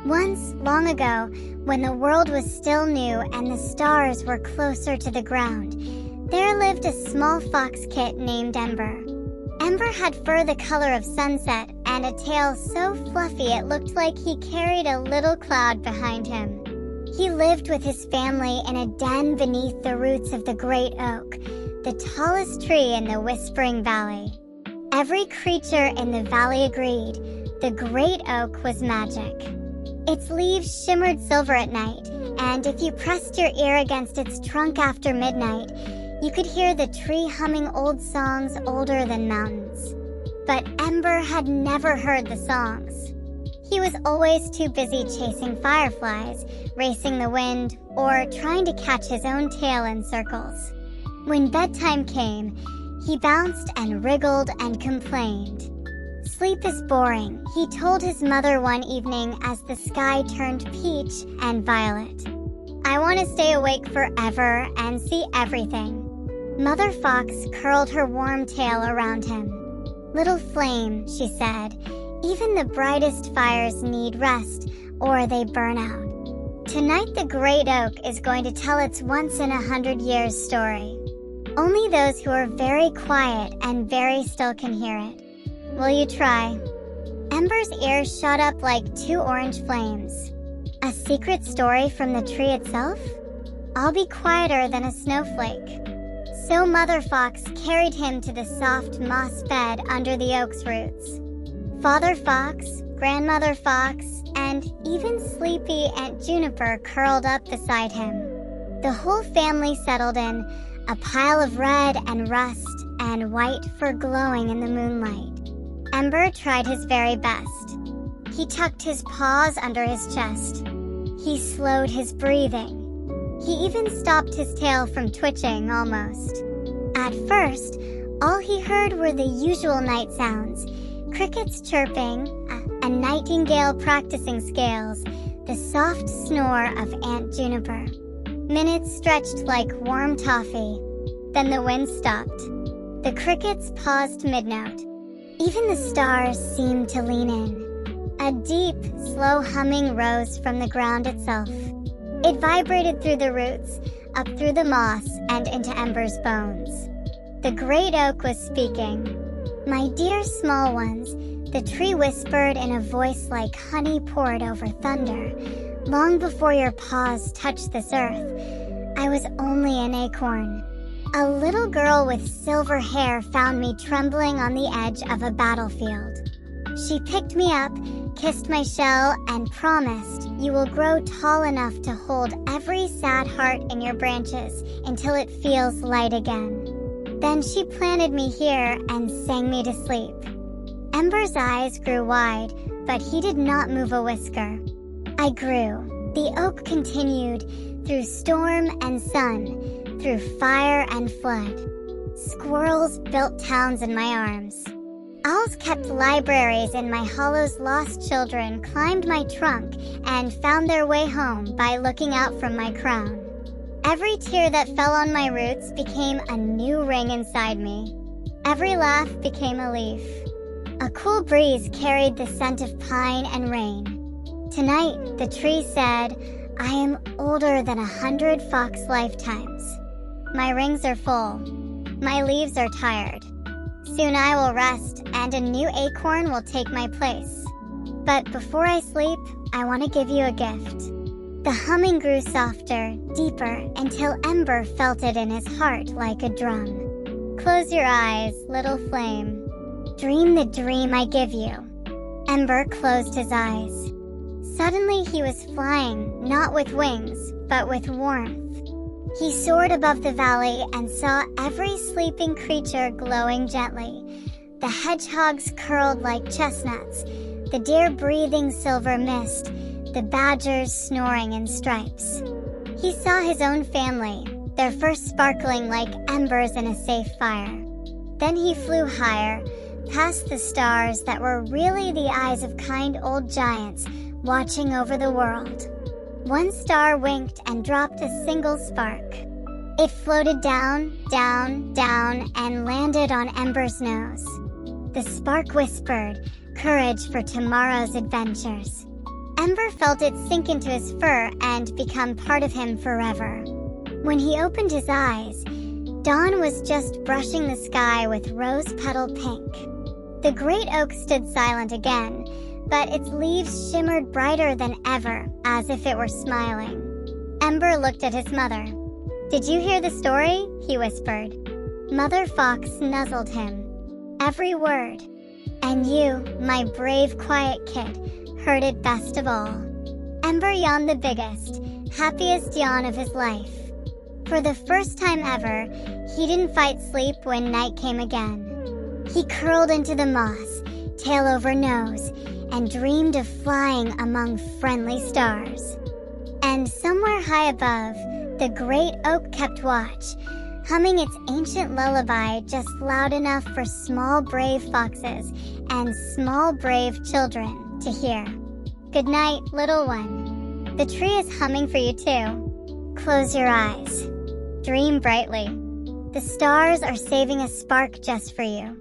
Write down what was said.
Once, long ago, when the world was still new and the stars were closer to the ground, there lived a small fox kit named Ember. Ember had fur the color of sunset and a tail so fluffy it looked like he carried a little cloud behind him. He lived with his family in a den beneath the roots of the great oak, the tallest tree in the Whispering Valley. Every creature in the valley agreed the great oak was magic. Its leaves shimmered silver at night, and if you pressed your ear against its trunk after midnight, you could hear the tree humming old songs older than mountains. But Ember had never heard the songs. He was always too busy chasing fireflies, racing the wind, or trying to catch his own tail in circles. When bedtime came, he bounced and wriggled and complained. "Sleep is boring," he told his mother one evening as the sky turned peach and violet. "I want to stay awake forever and see everything." Mother Fox curled her warm tail around him. "Little flame," she said, "even the brightest fires need rest or they burn out. Tonight the great oak is going to tell its once-in-a-hundred-years story. Only those who are very quiet and very still can hear it. Will you try?" Ember's ears shot up like two orange flames. "A secret story from the tree itself? I'll be quieter than a snowflake." So Mother Fox carried him to the soft moss bed under the oak's roots. Father Fox, Grandmother Fox, and even sleepy Aunt Juniper curled up beside him. The whole family settled in, a pile of red and rust and white fur glowing in the moonlight. Ember tried his very best. He tucked his paws under his chest. He slowed his breathing. He even stopped his tail from twitching almost. At first, all he heard were the usual night sounds: crickets chirping, a nightingale practicing scales, the soft snore of Aunt Juniper. Minutes stretched like warm toffee. Then the wind stopped. The crickets paused mid-note. Even the stars seemed to lean in. A deep, slow humming rose from the ground itself. It vibrated through the roots, up through the moss, and into Ember's bones. The great oak was speaking. "My dear small ones," the tree whispered in a voice like honey poured over thunder, "long before your paws touched this earth, I was only an acorn. A little girl with silver hair found me trembling on the edge of a battlefield. She picked me up, kissed my shell, and promised you will grow tall enough to hold every sad heart in your branches until it feels light again. Then she planted me here and sang me to sleep." Ember's eyes grew wide, but he did not move a whisker. "I grew," the oak continued, "through storm and sun, through fire and flood. Squirrels built towns in my arms. Owls kept libraries in my hollow's lost children climbed my trunk and found their way home by looking out from my crown. Every tear that fell on my roots became a new ring inside me. Every laugh became a leaf. A cool breeze carried the scent of pine and rain. Tonight, the tree said, I am older than 100 fox lifetimes. My rings are full. My leaves are tired. Soon I will rest, and a new acorn will take my place. But before I sleep, I want to give you a gift." The humming grew softer, deeper, until Ember felt it in his heart like a drum. "Close your eyes, little flame. Dream the dream I give you." Ember closed his eyes. Suddenly he was flying, not with wings, but with warmth. He soared above the valley and saw every sleeping creature glowing gently. The hedgehogs curled like chestnuts, the deer breathing silver mist, the badgers snoring in stripes. He saw his own family, their fur sparkling like embers in a safe fire. Then he flew higher, past the stars that were really the eyes of kind old giants watching over the world. One star winked and dropped a single spark. It floated down, down, down, and landed on Ember's nose. The spark whispered, "Courage for tomorrow's adventures." Ember felt it sink into his fur and become part of him forever. When he opened his eyes, dawn was just brushing the sky with rose-petal pink. The great oak stood silent again, but its leaves shimmered brighter than ever, as if it were smiling. Ember looked at his mother. "Did you hear the story?" he whispered. Mother Fox nuzzled him. "Every word. And you, my brave, quiet kid, heard it best of all." Ember yawned the biggest, happiest yawn of his life. For the first time ever, he didn't fight sleep when night came again. He curled into the moss, tail over nose, and dreamed of flying among friendly stars. And somewhere high above, the great oak kept watch, humming its ancient lullaby just loud enough for small brave foxes and small brave children to hear. Good night, little one. The tree is humming for you too. Close your eyes. Dream brightly. The stars are saving a spark just for you.